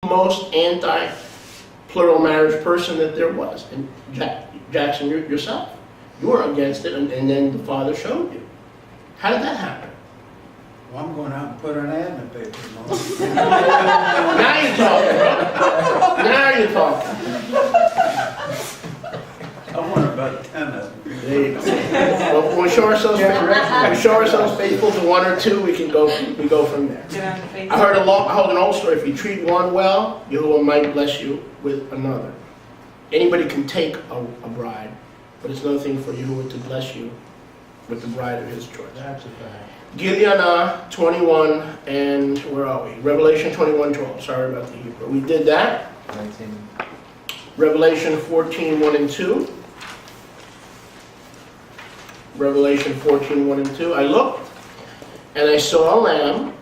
most anti-plural marriage person that there was. And Jackson, yourself, you were against it, and then the father showed you. How did that happen? Well, I'm going out and put an ad in the paper. Now you're talking, bro. Now you're talking. I want about 10 of them. There you go. Well, when we show ourselves faithful to one or two, we go from there. I heard an old story. If you treat one well, Yahuwah might bless you with another. Anybody can take a bride, but it's another thing for Yahuwah to bless you with the bride of his choice. That's a fact. Gilead 21 and where are we? Revelation 21:12. Sorry about the Hebrew. We did that. 19. Revelation 14:1 and 2. Revelation 14:1 and 2. I looked, and I saw a lamb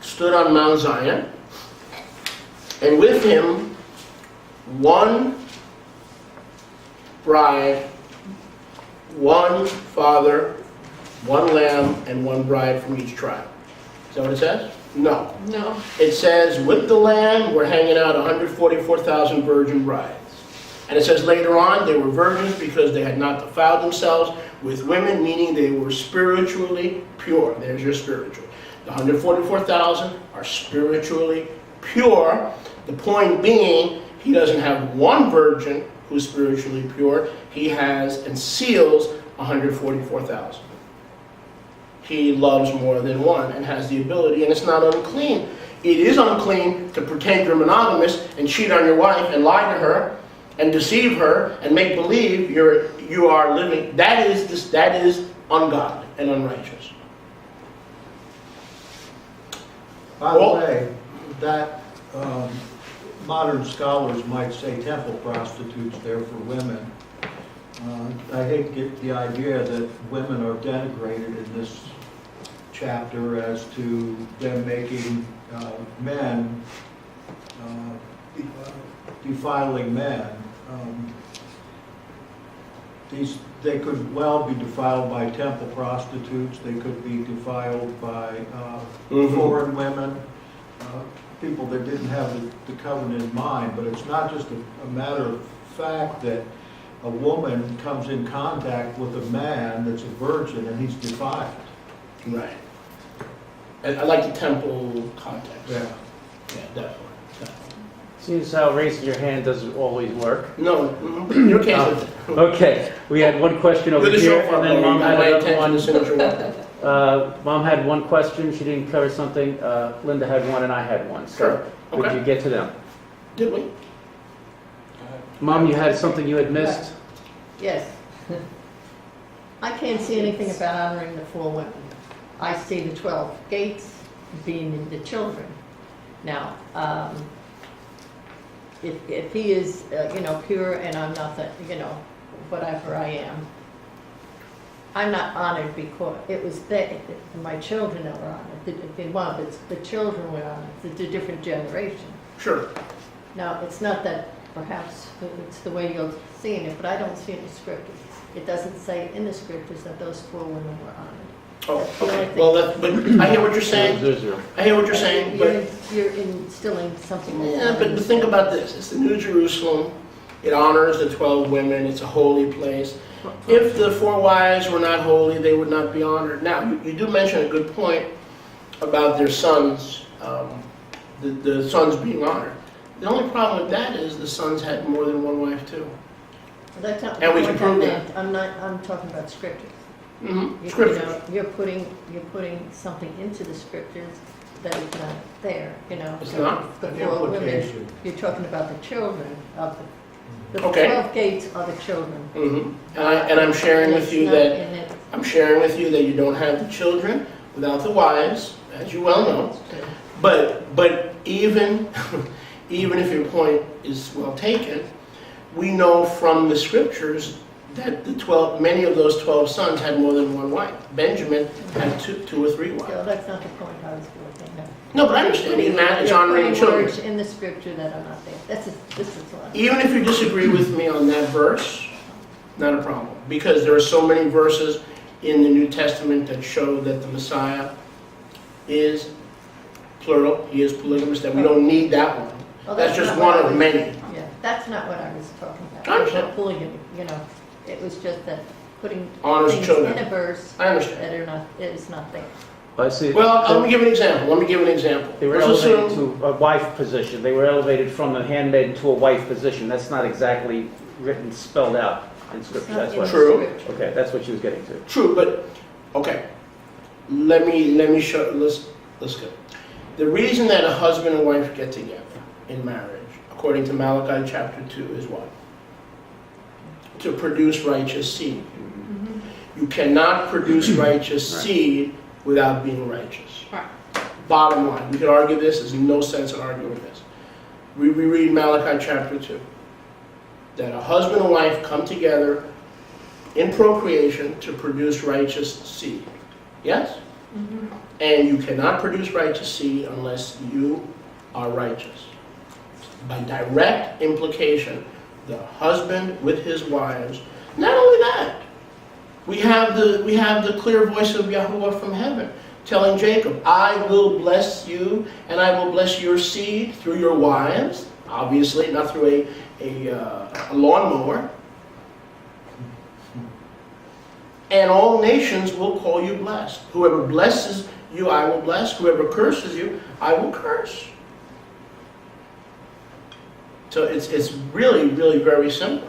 stood on Mount Zion, and with him one bride, one father, one lamb, and one bride from each tribe. Is that what it says? No. No. It says, with the lamb were hanging out 144,000 virgin brides. And it says later on, they were virgins because they had not defiled themselves with women, meaning they were spiritually pure. There's your spiritual. The 144,000 are spiritually pure. The point being, he doesn't have one virgin who's spiritually pure. He has and seals 144,000. He loves more than one and has the ability, and it's not unclean. It is unclean to pretend you're monogamous and cheat on your wife and lie to her and deceive her and make believe you are living. That is ungodly and unrighteous. By the way, that modern scholars might say temple prostitutes there for women. I hate to get the idea that women are denigrated in this chapter as to them making men, defiling men. They could well be defiled by temple prostitutes. They could be defiled by foreign women, people that didn't have the covenant in mind. But it's not just a matter of fact that a woman comes in contact with a man that's a virgin and he's defiled. Right. I like the temple context. Yeah. Yeah, definitely. Seems how raising your hand doesn't always work. No, your case is... Okay, we had one question over You're the here, shofar and then blower. Mom You had got my another attention one. as soon as you're welcome. Mom had one question, she didn't cover something. Linda had one, and I had one. Sure. So, did Okay. you get to them? Did we? Mom, you had something you had missed? Yes. I can't see anything about honoring the four women. I see the 12 gates being the children. Now, if he is, pure and I'm not that, whatever I am, I'm not honored because it was my children that were honored. The children were honored. It's a different generation. Sure. Now, it's not that perhaps it's the way you're seeing it, but I don't see it in the scriptures. It doesn't say in the scriptures that those four women were honored. Oh, That's the okay. only thing. Well, but I hear what you're saying. I hear what you're saying, but... You're instilling something. Yeah, but think about this. It's the New Jerusalem. It honors the 12 women. It's a holy place. If the 4 wives were not holy, they would not be honored. Now, you do mention a good point about their sons, the sons being honored. The only problem with that is the sons had more than one wife too. That's not And we what can I prove meant. I'm talking about scriptures. Mm-hmm. You Scriptures. know, you're putting something into the scriptures that is not there, It's So not? The An 4 women, implication. you're talking about the children of the Okay. 12 gates are the children. Mm-hmm. And I'm sharing And with it's you not that in it. I'm sharing with you that you don't have the children without the wives, as you well know. But even even if your point is well taken, we know from the scriptures that many of those 12 sons had more than one wife. Benjamin had two or three wives. So that's not the point I was making. No. No, but I understand. It's You're honoring putting children. words in the scripture that are not there. This is what. Even if you disagree with me on that verse, not a problem. Because there are so many verses in the New Testament that show that the Messiah is plural, he is polygamous, that we don't need that one. Well, That's just not what one I of was- many. Yeah, that's not what I was talking about. I understand. About polygamy, you know, it was just that putting Honors things children. in a verse I understand. that are not, is not there. I see. Well, let me give an example. They were Let's elevated assume- to a wife position. They were elevated from a handmaiden to a wife position. That's not exactly written, spelled out in It's scripture. not That's in what. the True. scripture. Okay, that's what she was getting to. True, but, okay. Let me show, let's go. The reason that a husband and wife get together in marriage, according to Malachi chapter 2, is what? To produce righteous seed. You cannot produce righteous Right. seed without being righteous. Right. Bottom line, we could argue this, there's no sense in arguing this. We read Malachi chapter 2, that a husband and wife come together in procreation to produce righteous seed. Yes? And you cannot produce righteous seed unless you are righteous. By direct implication, the husband with his wives, not only that, we have the clear voice of Yahuwah from heaven telling Jacob, I will bless you and I will bless your seed through your wives, obviously not through a lawnmower. And all nations will call you blessed. Whoever blesses you, I will bless. Whoever curses you, I will curse. So it's really, really very simple.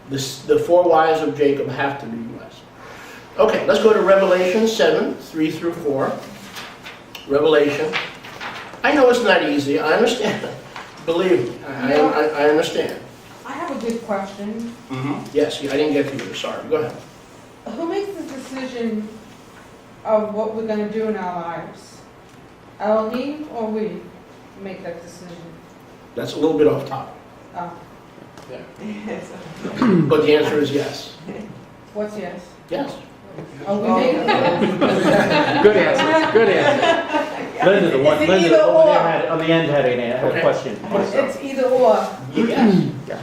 The four wives of Jacob have to be blessed. Okay, let's go to Revelation 7, 3 through 4. Revelation. I know it's not easy. I understand. Believe me, I understand. I have a good question. Yes, I didn't get to you. Sorry. Go ahead. Who makes the decision of what we're going to do in our lives? Elohim or we make that decision? That's a little bit off topic. Oh, But the answer is yes. what's yes? Yes. Oh, we make it? Good answer. Good answer. Linda, the one, It's Linda either over there or. on the end had a Okay. question. It's either or. Yes.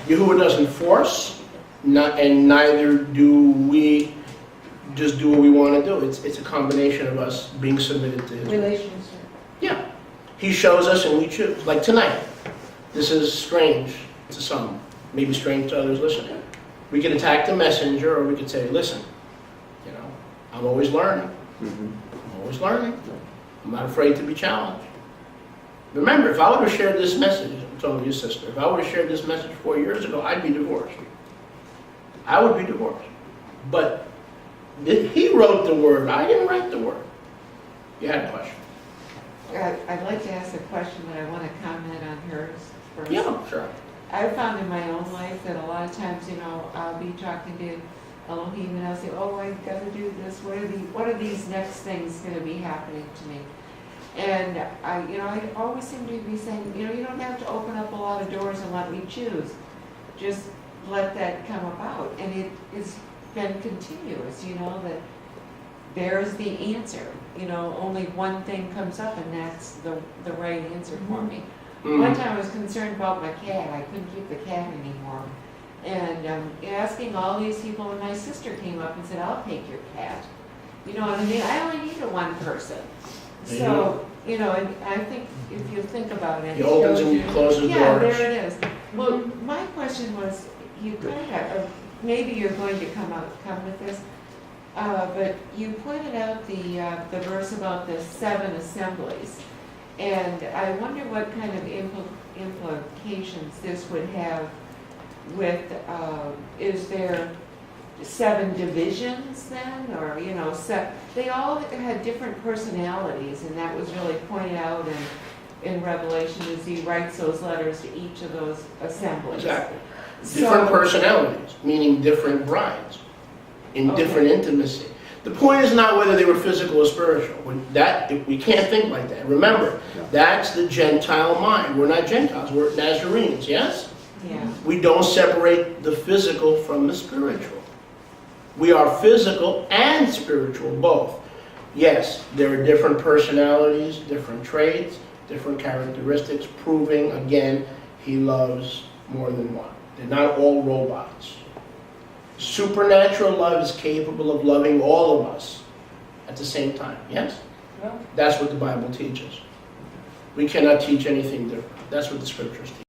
Yahuwah doesn't force, and neither do we just do what we want to do. It's a combination of us being submitted to His will. Relationship. Yeah. He shows us and we choose. Like tonight. This is strange to some, maybe strange to others listening. We could attack the messenger or we could say, listen, you know, I'm always learning. I'm always learning. I'm not afraid to be challenged. Remember, if I would have shared this message, I'm telling you, sister, if I would have shared this message 4 years ago, I'd be divorced. I would be divorced. But he wrote the word. I didn't write the word. You had a question. I'd like to ask a question, but I want to comment on hers first. Yeah, sure. I've found in my own life that a lot of times, you know, I'll be talking to Elohim and I'll say, oh, I've got to do this. What are these next things going to be happening to me? And I always seem to be saying, you know, you don't have to open up a lot of doors and let me choose. Just let that come about. And it has been continuous, you know, that there's the answer. You know, only one thing comes up and that's the right answer for me. One time I was concerned about my cat. I couldn't keep the cat anymore. And asking all these people, and my sister came up and said, I'll take your cat. You know what I mean? I only needed one person. So, you know, and I think if you think about it. He opens and he closes Yeah, doors. there it is. Well, my question was, you kind of, maybe you're going to come with this, but you pointed out the verse about the 7 assemblies. And I wonder what kind of implications this would have with, is there 7 divisions then? Or, you know, they all had different personalities, and that was really pointed out in Revelation as he writes those letters to each of those assemblies. Exactly. Different personalities, meaning different brides, in different intimacy. The point is not whether they were physical or spiritual. We can't think like that. Remember, that's the Gentile mind. We're not Gentiles, we're Nazarenes, yes? Yeah. We don't separate the physical from the spiritual. We are physical and spiritual, both. Yes, there are different personalities, different traits, different characteristics, proving, again, he loves more than one. They're not all robots. Supernatural love is capable of loving all of us at the same time, yes? Yeah. That's what the Bible teaches. We cannot teach anything different. That's what the scriptures teach.